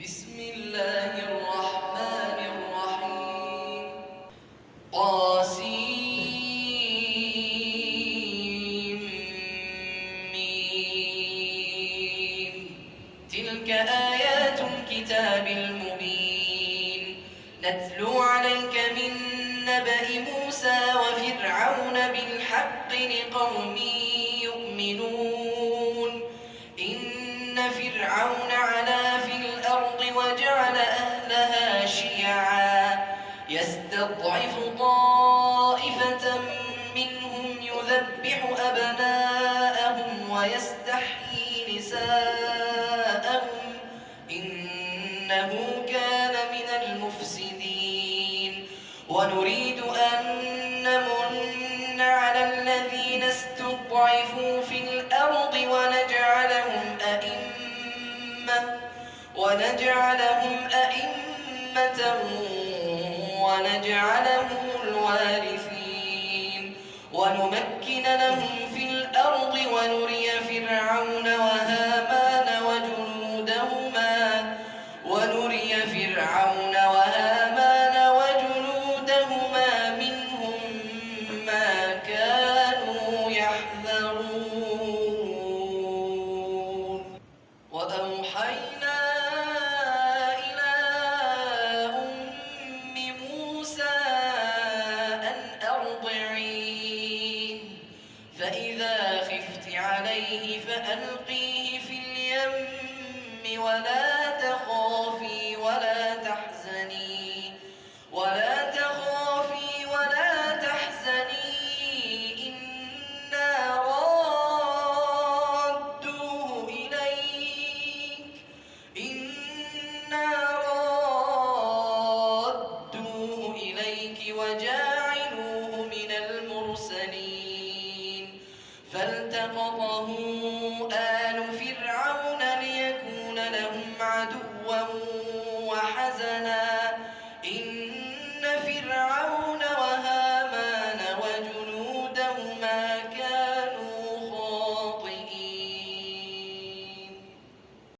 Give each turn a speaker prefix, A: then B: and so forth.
A: بسم الله الرحمن الرحيم طاسيم ميم تلك آيات الكتاب المبين نتلو عليك من نبأ موسى وفرعون بالحق لقوم يؤمنون إن فرعون علا في الأرض وجعل أهلها شيعا يستضعف طائفة منهم يذبح أبناءهم ويستحيي نساءهم إنه كان من المفسدين ونريد أن نمن على الذين استضعفوا في الأرض ونجعلهم أئمة ونجعلهم الوارثين ونمكن لهم في الأرض ونري فرعون وهامان وجنودهما منهم ما كانوا يحذرون وأوحينا إلى أم موسى أن أرضعيه فإذا خفت عليه فألقيه في اليم ولا تخافي ولا تحزني إنا رادوه إليك وجاعلوه من المرسلين فالتقطه